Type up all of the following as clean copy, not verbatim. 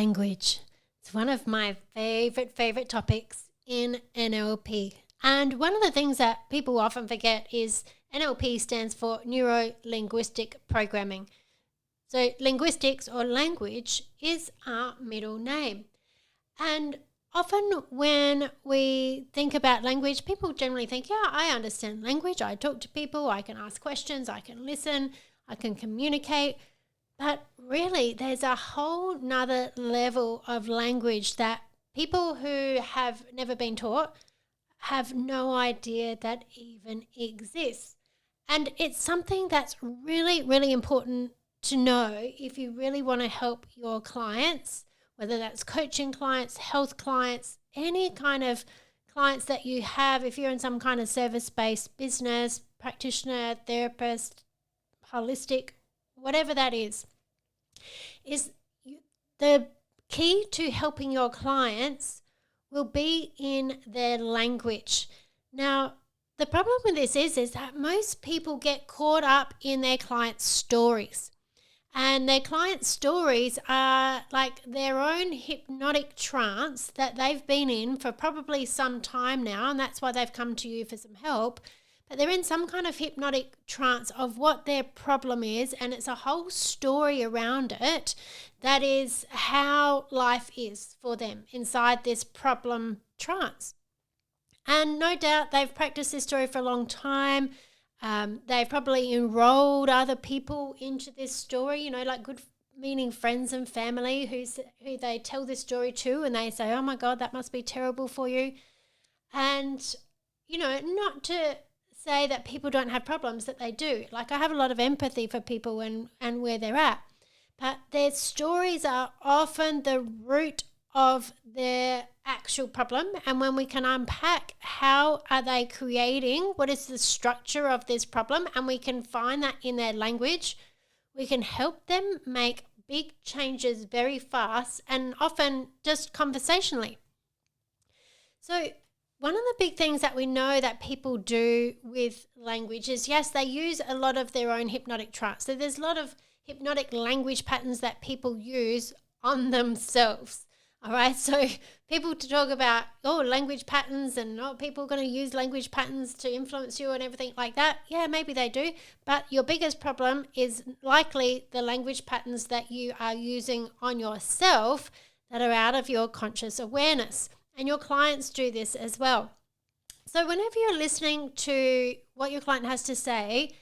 language. It's one of my favorite topics in NLP. And one of the things that people often forget is NLP stands for Neuro-Linguistic Programming. So linguistics or language is our middle name. And often when we think about language, people generally think, yeah, I understand language. I talk to people, I can ask questions, I can listen, I can communicate. But really, there's a whole nother level of language that people who have never been taught have no idea that even exists. And it's something that's really, really important to know if you really want to help your clients, whether that's coaching clients, health clients, any kind of clients that you have, if you're in some kind of service-based business, practitioner, therapist, holistic, whatever that is the key to helping your clients will be in their language. Now, the problem with this is that most people get caught up in their clients' stories. And their clients' stories are like their own hypnotic trance that they've been in for probably some time now, and that's why they've come to you for some help. But they're in some kind of hypnotic trance of what their problem is, and it's a whole story around it that is how life is for them inside this problem trance. And no doubt they've practiced this story for a long time. They've probably enrolled other people into this story, like good meaning friends and family who they tell this story to, and they say, oh my God, that must be terrible for you. And, not to say that people don't have problems, that they do. Like, I have a lot of empathy for people and where they're at. But their stories are often the root of their actual problem. And when we can unpack how are they creating, what is the structure of this problem, and we can find that in their language, we can help them make big changes very fast and often just conversationally. So one of the big things that we know that people do with language is, yes, they use a lot of their own hypnotic trance. So there's a lot of hypnotic language patterns that people use on themselves. All right, so people to talk about, language patterns and people are going to use language patterns to influence you and everything like that. Yeah, maybe they do. But your biggest problem is likely the language patterns that you are using on yourself that are out of your conscious awareness. And your clients do this as well. So whenever you're listening to what your client has to say,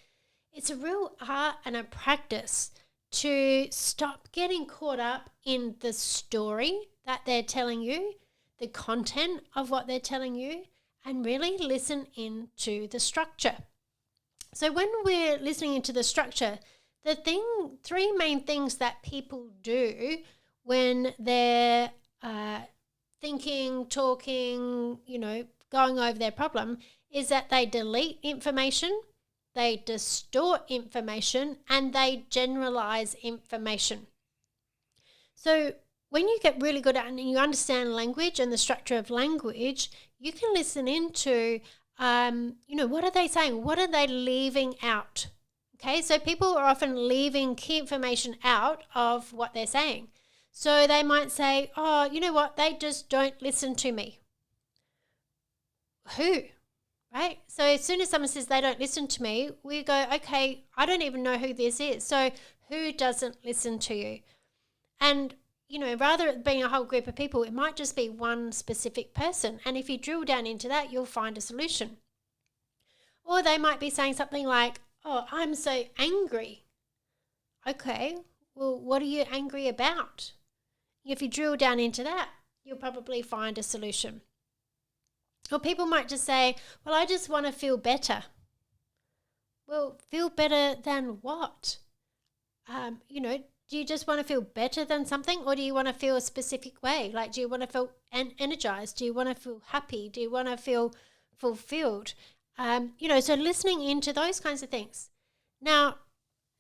it's a real art and a practice to stop getting caught up in the story that they're telling you, the content of what they're telling you, and really listen into the structure. So when we're listening into the structure, three main things that people do when they're thinking, talking, going over their problem is that they delete information, they distort information, and they generalize information. So when you get really good at it and you understand language and the structure of language, you can listen into, what are they saying? What are they leaving out? Okay, so people are often leaving key information out of what they're saying. So they might say, oh, you know what? They just don't listen to me. Who? Right? So as soon as someone says they don't listen to me, we go, okay, I don't even know who this is. So who doesn't listen to you? And, rather than being a whole group of people, it might just be one specific person. And if you drill down into that, you'll find a solution. Or they might be saying something like, oh, I'm so angry. Okay, well, what are you angry about? If you drill down into that, you'll probably find a solution. Or people might just say, well, I just want to feel better. Well, feel better than what? Do you just want to feel better than something, or do you want to feel a specific way? Like, do you want to feel energized? Do you want to feel happy? Do you want to feel fulfilled? So listening into those kinds of things. Now,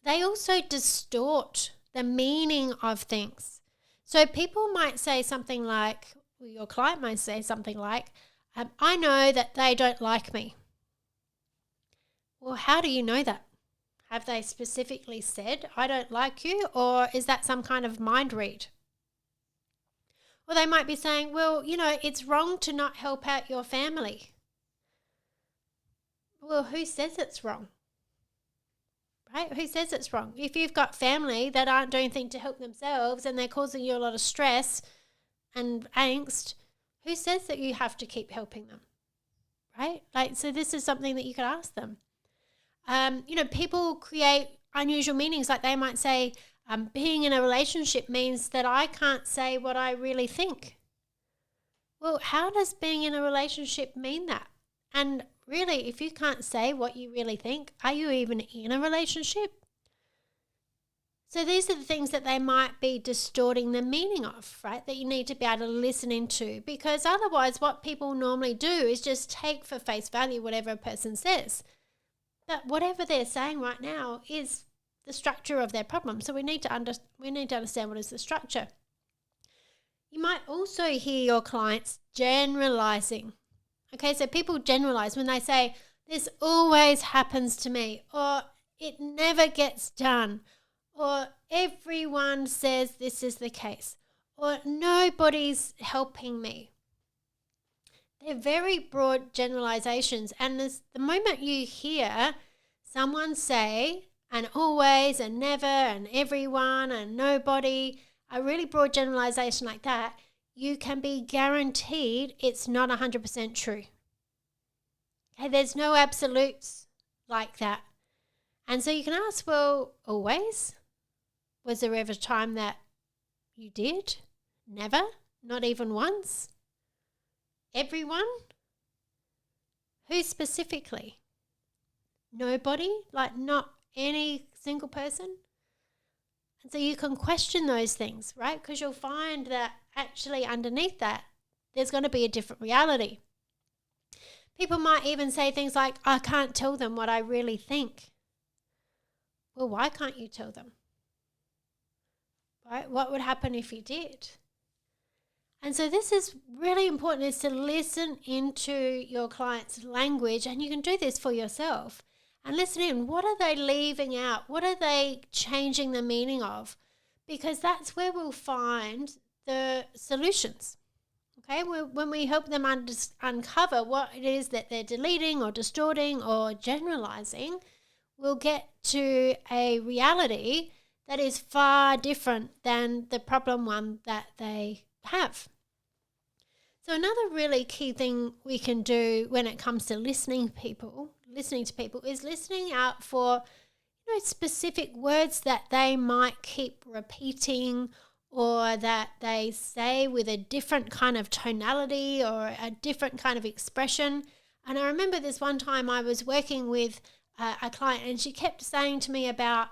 they also distort the meaning of things. So people might say something like, your client might say something like, I know that they don't like me. Well, how do you know that? Have they specifically said, I don't like you, or is that some kind of mind read? Or they might be saying, well, it's wrong to not help out your family. Well, who says it's wrong? Right? Who says it's wrong? If you've got family that aren't doing anything to help themselves and they're causing you a lot of stress and angst, who says that you have to keep helping them? Right? So this is something that you could ask them. People create unusual meanings. Like they might say, being in a relationship means that I can't say what I really think. Well, how does being in a relationship mean that? And really, if you can't say what you really think, are you even in a relationship? So these are the things that they might be distorting the meaning of, right? That you need to be able to listen into, because otherwise what people normally do is just take for face value whatever a person says. That whatever they're saying right now is the structure of their problem. So we need to understand what is the structure. You might also hear your clients generalizing. Okay, so people generalize when they say, this always happens to me, or it never gets done, or everyone says this is the case, or nobody's helping me. They're very broad generalizations. And the moment you hear someone say and always and never and everyone and nobody, a really broad generalization like that, you can be guaranteed it's not 100% true. Okay, there's no absolutes like that. And so you can ask, well, always? Was there ever a time that you did? Never? Not even once? Everyone? Who specifically? Nobody? Like not any single person? And so you can question those things, right? Because you'll find that actually underneath that, there's going to be a different reality. People might even say things like, I can't tell them what I really think. Well, why can't you tell them? Right? What would happen if you did? And so this is really important, is to listen into your client's language, and you can do this for yourself. And listen in, what are they leaving out? What are they changing the meaning of? Because that's where we'll find the solutions. Okay, when we help them uncover what it is that they're deleting or distorting or generalizing, we'll get to a reality that is far different than the problem one that they have. So another really key thing we can do when it comes to listening to people is listening out for specific words that they might keep repeating, or that they say with a different kind of tonality or a different kind of expression. And I remember this one time I was working with a client, and she kept saying to me about,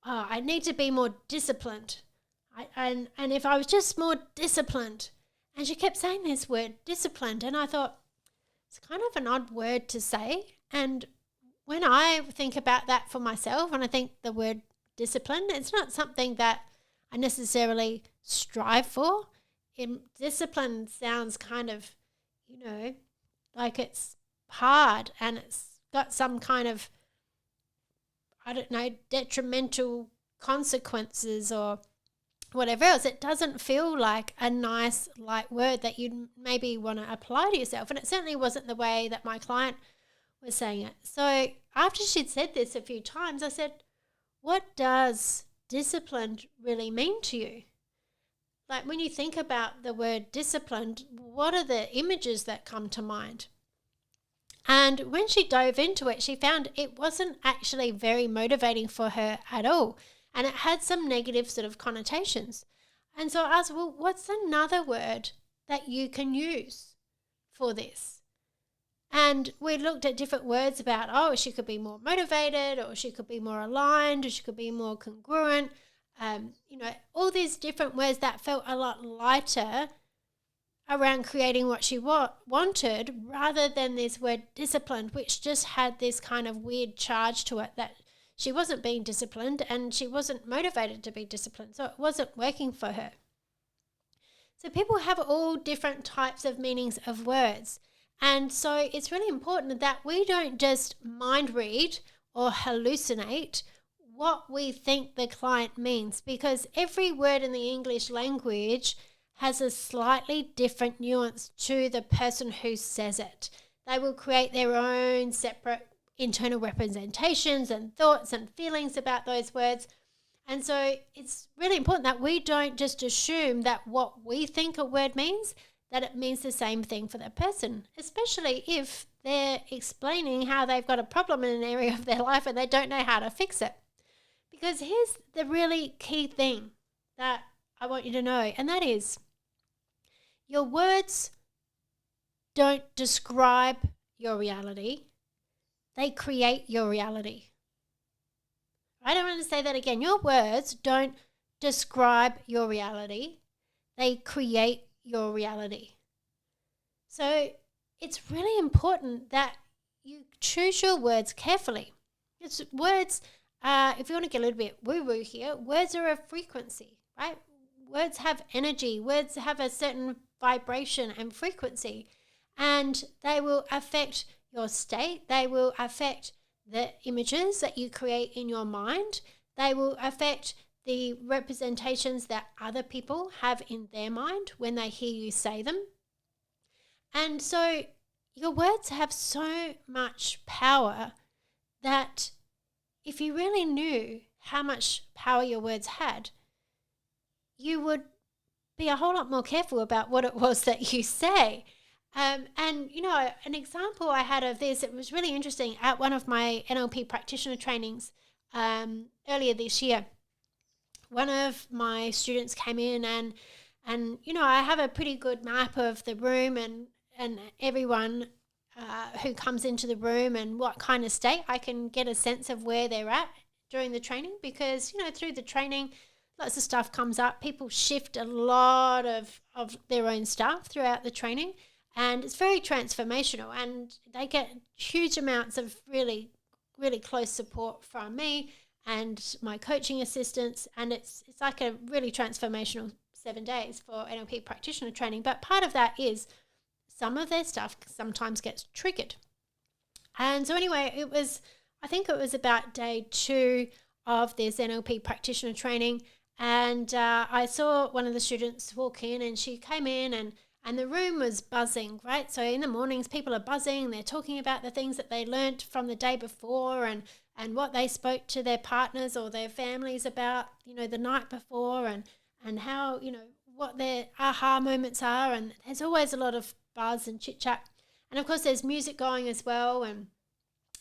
I need to be more disciplined. And if I was just more disciplined. And she kept saying this word, disciplined. And I thought, it's kind of an odd word to say. And when I think about that for myself, and I think the word discipline, it's not something that I necessarily strive for. Discipline sounds kind of, like it's hard and it's got some kind of, detrimental consequences or whatever else. It doesn't feel like a nice, light word that you'd maybe want to apply to yourself. And it certainly wasn't the way that my client was saying it. So after she'd said this a few times, I said, what does disciplined really mean to you? Like when you think about the word disciplined, what are the images that come to mind? And when she dove into it, she found it wasn't actually very motivating for her at all. And it had some negative sort of connotations. And so I asked, well, what's another word that you can use for this? And we looked at different words about, she could be more motivated, or she could be more aligned, or she could be more congruent. All these different words that felt a lot lighter around creating what she wanted, rather than this word disciplined, which just had this kind of weird charge to it that she wasn't being disciplined and she wasn't motivated to be disciplined. So it wasn't working for her. So people have all different types of meanings of words. And so it's really important that we don't just mind read or hallucinate what we think the client means, because every word in the English language has a slightly different nuance to the person who says it. They will create their own separate internal representations and thoughts and feelings about those words. And so it's really important that we don't just assume that what we think a word means, that it means the same thing for that person, especially if they're explaining how they've got a problem in an area of their life and they don't know how to fix it. Because here's the really key thing that I want you to know, and that is your words don't describe your reality. They create your reality. I don't want to say that again. Your words don't describe your reality. They create your reality. So it's really important that you choose your words carefully. It's words, if you want to get a little bit woo-woo here, words are a frequency, right? Words have energy. Words have a certain vibration and frequency, and they will affect your state. They will affect the images that you create in your mind. They will affect the representations that other people have in their mind when they hear you say them. And so your words have so much power that if you really knew how much power your words had, you would be a whole lot more careful about what it was that you say. And, you know, an example I had of this, it was really interesting at one of my NLP practitioner trainings earlier this year. One of my students came in and you know, I have a pretty good map of the room and everyone who comes into the room and what kind of state. I can get a sense of where they're at during the training because, you know, through the training, lots of stuff comes up. People shift a lot of their own stuff throughout the training. And it's very transformational, and they get huge amounts of really, really close support from me and my coaching assistants, and it's like a really transformational 7 days for NLP practitioner training. But part of that is some of their stuff sometimes gets triggered. And so anyway, I think it was about day 2 of this NLP practitioner training, and I saw one of the students walk in, and she came in and the room was buzzing, right? So in the mornings, people are buzzing. They're talking about the things that they learnt from the day before and what they spoke to their partners or their families about, you know, the night before and how, you know, what their aha moments are. And there's always a lot of buzz and chit-chat. And, of course, there's music going as well. And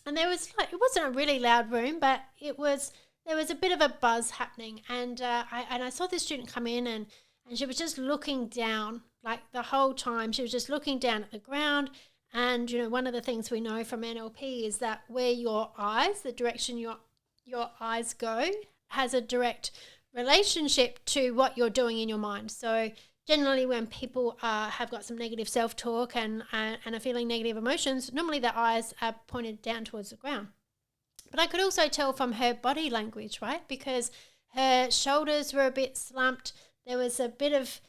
there was it wasn't a really loud room, but there was a bit of a buzz happening. And I saw this student come in and she was just looking down. Like the whole time she was just looking down at the ground. And, you know, one of the things we know from NLP is that where your eyes, the direction your eyes go, has a direct relationship to what you're doing in your mind. So generally when people have got some negative self-talk and are feeling negative emotions, normally their eyes are pointed down towards the ground. But I could also tell from her body language, right? Because her shoulders were a bit slumped. There was a bit of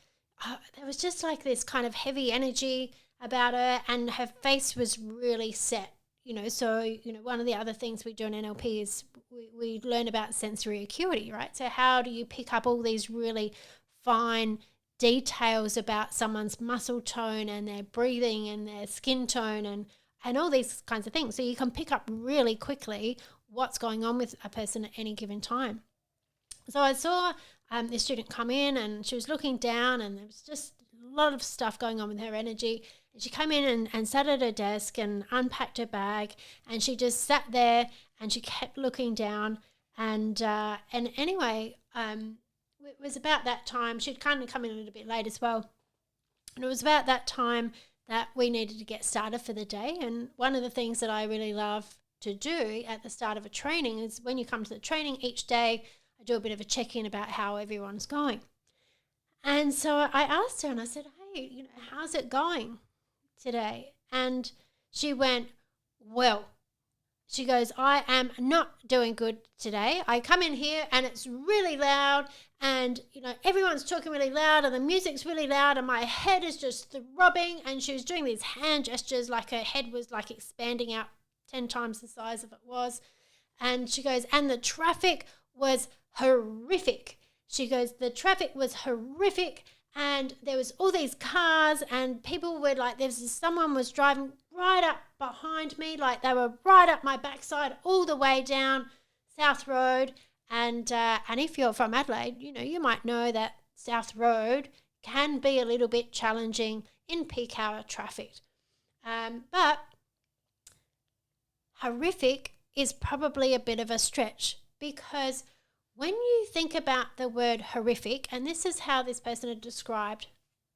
there was just like this kind of heavy energy about her, and her face was really set, you know. So, you know, one of the other things we do in NLP is we learn about sensory acuity, right? So how do you pick up all these really fine details about someone's muscle tone and their breathing and their skin tone and all these kinds of things. So you can pick up really quickly what's going on with a person at any given time. So I saw this student come in and she was looking down and there was just a lot of stuff going on with her energy. And she came in and sat at her desk and unpacked her bag, and she just sat there and she kept looking down. And anyway, it was about that time. She'd kind of come in a little bit late as well. And it was about that time that we needed to get started for the day. And one of the things that I really love to do at the start of a training is when you come to the training each day, I do a bit of a check-in about how everyone's going. And so I asked her and I said, hey, you know, how's it going today? And she went, well, she goes, I am not doing good today. I come in here and it's really loud and, you know, everyone's talking really loud and the music's really loud and my head is just throbbing. And she was doing these hand gestures like her head was like expanding out 10 times the size of it was. And she goes, and the traffic was horrific. She goes, the traffic was horrific and there was all these cars, and people were like, someone was driving right up behind me, like they were right up my backside all the way down South Road. And if you're from Adelaide, you might know that South Road can be a little bit challenging in peak hour traffic. But horrific is probably a bit of a stretch, because when you think about the word horrific, and this is how this person had described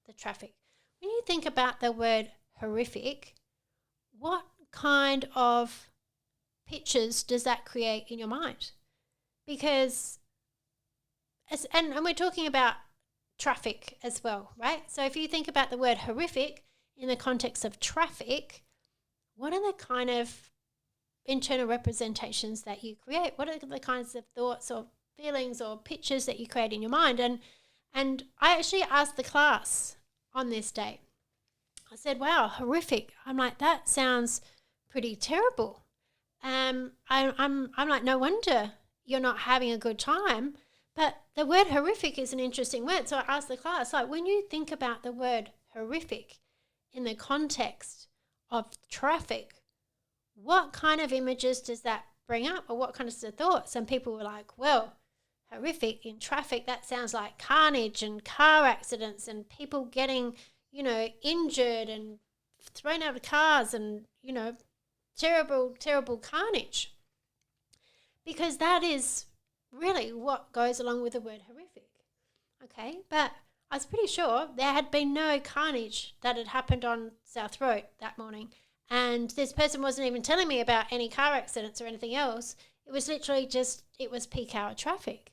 the traffic, when you think about the word horrific, what kind of pictures does that create in your mind? Because, and we're talking about traffic as well, right? So if you think about the word horrific in the context of traffic, what are the kind of internal representations that you create? What are the kinds of thoughts or feelings or pictures that you create in your mind? And I actually asked the class on this day. I said, wow, horrific. I'm like, that sounds pretty terrible. I'm like, no wonder you're not having a good time. But the word horrific is an interesting word. So I asked the class, like, when you think about the word horrific in the context of traffic, what kind of images does that bring up, or what kind of thoughts? And people were like, well, horrific in traffic, that sounds like carnage and car accidents and people getting, injured and thrown out of cars and, terrible, terrible carnage. Because that is really what goes along with the word horrific. Okay, but I was pretty sure there had been no carnage that had happened on South Road that morning. And this person wasn't even telling me about any car accidents or anything else. It was literally just, it was peak hour traffic.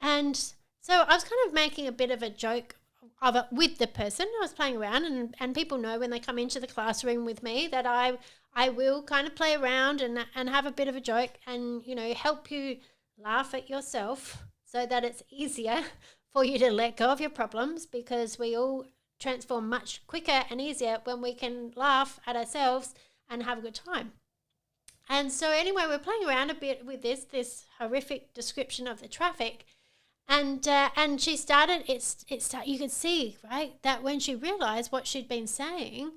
And so I was kind of making a bit of a joke of it with the person. I was playing around, and people know when they come into the classroom with me that I will kind of play around and have a bit of a joke and, help you laugh at yourself so that it's easier for you to let go of your problems, because we all transform much quicker and easier when we can laugh at ourselves and have a good time. And so anyway, we're playing around a bit with this horrific description of the traffic, and she started. You could see, right, that when she realised what she'd been saying,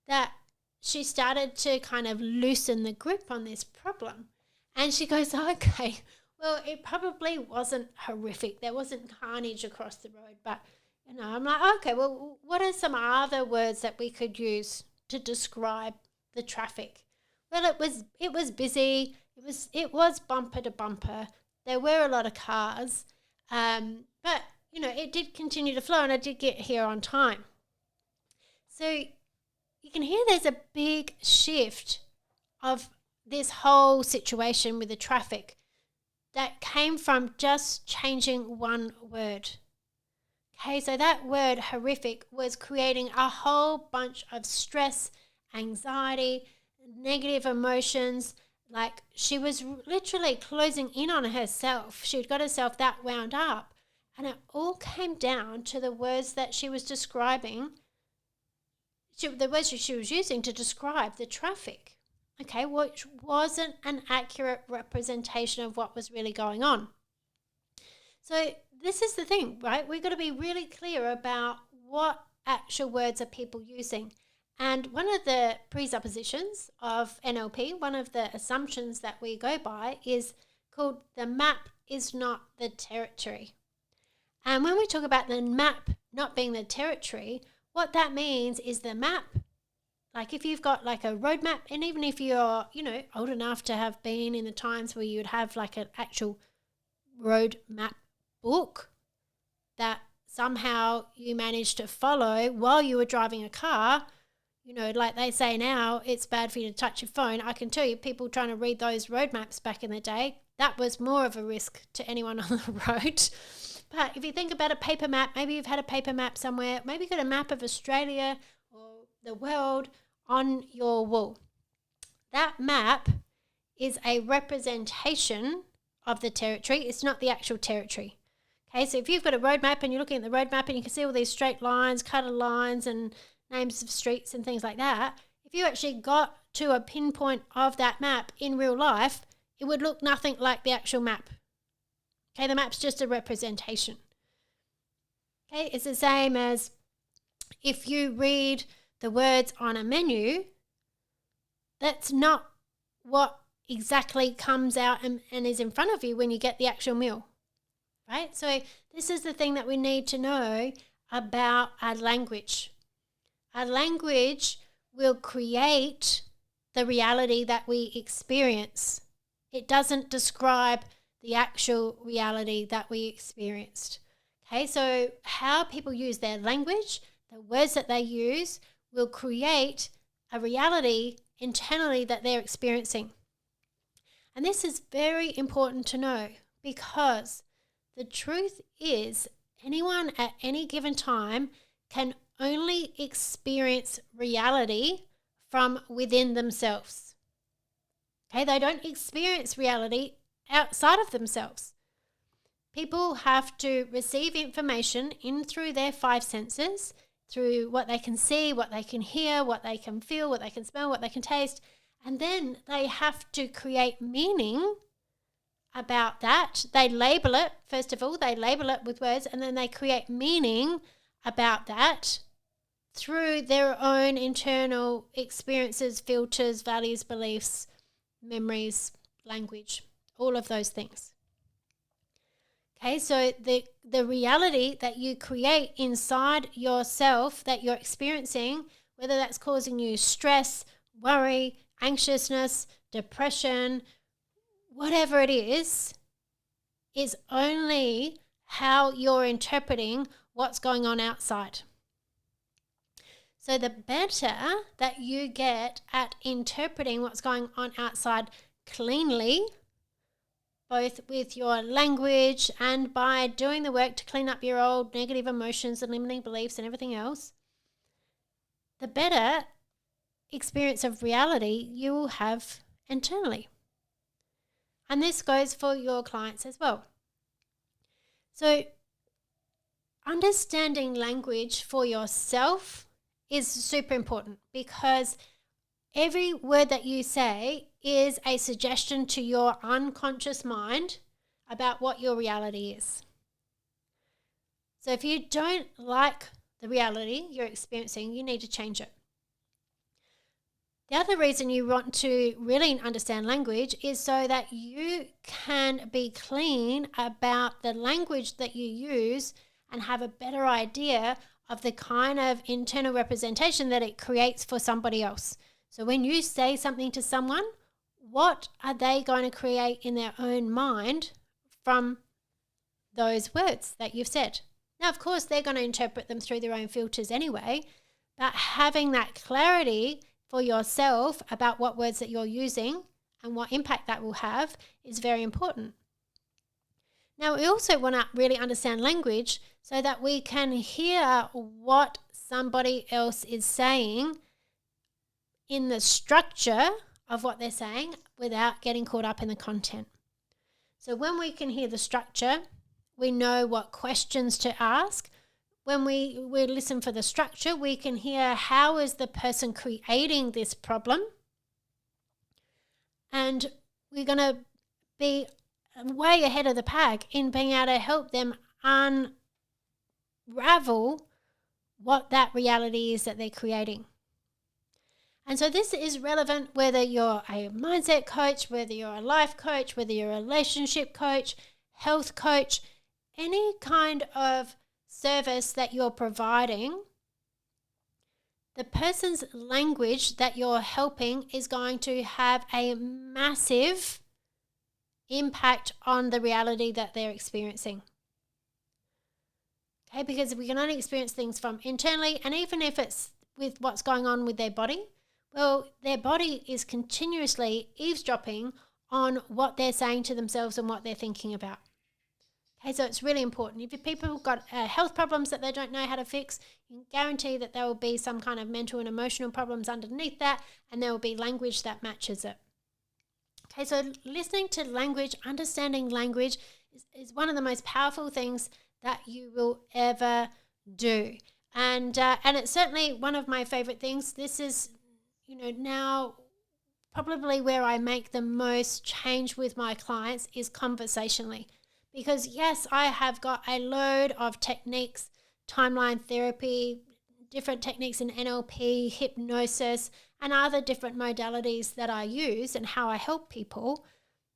that she started to kind of loosen the grip on this problem, and she goes, okay, well, it probably wasn't horrific. There wasn't carnage across the road, but I'm like, okay, well, what are some other words that we could use to describe the traffic? Well, it was busy. It was bumper to bumper. There were a lot of cars, but it did continue to flow, and I did get here on time. So you can hear there's a big shift of this whole situation with the traffic that came from just changing one word. Okay, so that word horrific was creating a whole bunch of stress, anxiety, negative emotions. Like, she was literally closing in on herself. She'd got herself that wound up. And it all came down to the words that she was describing, the words she was using to describe the traffic. Okay, which wasn't an accurate representation of what was really going on. So this is the thing, right? We've got to be really clear about what actual words are people using. And one of the presuppositions of NLP, one of the assumptions that we go by, is called the map is not the territory. And when we talk about the map not being the territory, what that means is the map, like if you've got like a road map, and even if you're, old enough to have been in the times where you would have like an actual road map book that somehow you managed to follow while you were driving a car, like they say now, it's bad for you to touch your phone. I can tell you, people trying to read those road maps back in the day, that was more of a risk to anyone on the road. But if you think about a paper map, maybe you've had a paper map somewhere, maybe you've got a map of Australia or the world on your wall. That map is a representation of the territory. It's not the actual territory. Okay, so if you've got a road map and you're looking at the road map and you can see all these straight lines, colored lines and names of streets and things like that, if you actually got to a pinpoint of that map in real life, it would look nothing like the actual map. Okay, the map's just a representation. Okay, it's the same as if you read the words on a menu, that's not what exactly comes out and is in front of you when you get the actual meal, right? So this is the thing that we need to know about our language. Our language will create the reality that we experience. It doesn't describe the actual reality that we experienced. Okay, so how people use their language, the words that they use, will create a reality internally that they're experiencing. And this is very important to know, because the truth is anyone at any given time can only experience reality from within themselves. Okay, they don't experience reality outside of themselves. People have to receive information in through their five senses, through what they can see, what they can hear, what they can feel, what they can smell, what they can taste, and then they have to create meaning about that. They label it, first of all, they label it with words, and then they create meaning about that through their own internal experiences, filters, values, beliefs, memories, language, all of those things. Okay, so the reality that you create inside yourself that you're experiencing, whether that's causing you stress, worry, anxiousness, depression, whatever it is only how you're interpreting what's going on outside. So the better that you get at interpreting what's going on outside cleanly, both with your language and by doing the work to clean up your old negative emotions and limiting beliefs and everything else, the better experience of reality you will have internally. And this goes for your clients as well. So understanding language for yourself is super important, because every word that you say is a suggestion to your unconscious mind about what your reality is. So if you don't like the reality you're experiencing, you need to change it. The other reason you want to really understand language is so that you can be clean about the language that you use and have a better idea of the kind of internal representation that it creates for somebody else. So when you say something to someone, what are they going to create in their own mind from those words that you've said? Now, of course, they're going to interpret them through their own filters anyway, but having that clarity for yourself about what words that you're using and what impact that will have is very important. Now, we also want to really understand language so that we can hear what somebody else is saying in the structure of what they're saying without getting caught up in the content. So when we can hear the structure, we know what questions to ask. When we listen for the structure, we can hear how is the person creating this problem. And we're going to be way ahead of the pack in being able to help them unravel what that reality is that they're creating. And so this is relevant whether you're a mindset coach, whether you're a life coach, whether you're a relationship coach, health coach, any kind of service that you're providing. The person's language that you're helping is going to have a massive impact on the reality that they're experiencing. Okay, because we can only experience things from internally, and even if it's with what's going on with their body, well, their body is continuously eavesdropping on what they're saying to themselves and what they're thinking about. Okay, so it's really important. If people have got health problems that they don't know how to fix, you can guarantee that there will be some kind of mental and emotional problems underneath that, and there will be language that matches it. Okay, so listening to language, understanding language is one of the most powerful things that you will ever do. And it's certainly one of my favorite things. This is, now probably where I make the most change with my clients is conversationally. Because yes, I have got a load of techniques timeline therapy, different techniques in NLP, hypnosis, and other different modalities that I use and how I help people.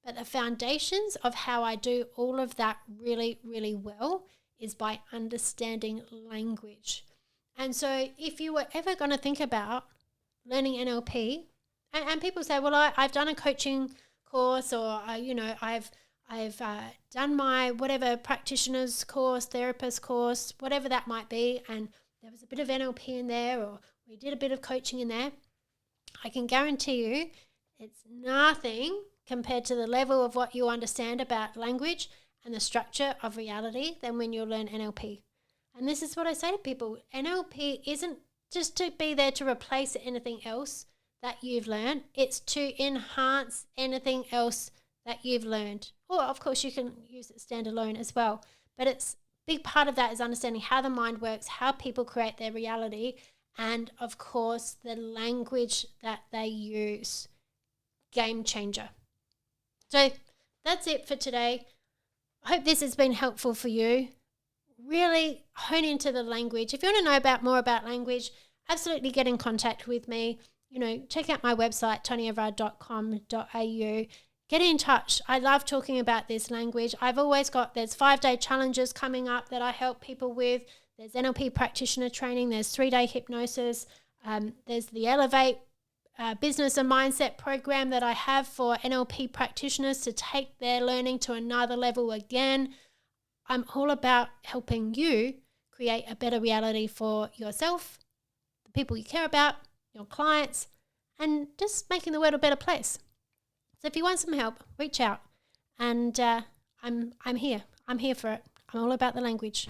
But the foundations of how I do all of that really, really well is by understanding language. And so if you were ever going to think about learning NLP, and people say, well, I've done a coaching course, or, I've done my whatever practitioner's course, therapist course, whatever that might be, and there was a bit of NLP in there, or we did a bit of coaching in there. I can guarantee you it's nothing compared to the level of what you understand about language and the structure of reality than when you learn NLP. And this is what I say to people. NLP isn't just to be there to replace anything else that you've learned. It's to enhance anything else that you've learned. Or, of course, you can use it standalone as well. But it's a big part of that is understanding how the mind works, how people create their reality, and, of course, the language that they use. Game changer. So that's it for today. I hope this has been helpful for you. Really hone into the language. If you want to know more about language, absolutely get in contact with me. Check out my website, tonieverard.com.au. Get in touch. I love talking about this language. There's 5-day challenges coming up that I help people with. There's NLP practitioner training. There's 3-day hypnosis. There's the Elevate business and mindset program that I have for NLP practitioners to take their learning to another level again. I'm all about helping you create a better reality for yourself, the people you care about, your clients, and just making the world a better place. So if you want some help, reach out, and I'm here. I'm here for it. I'm all about the language.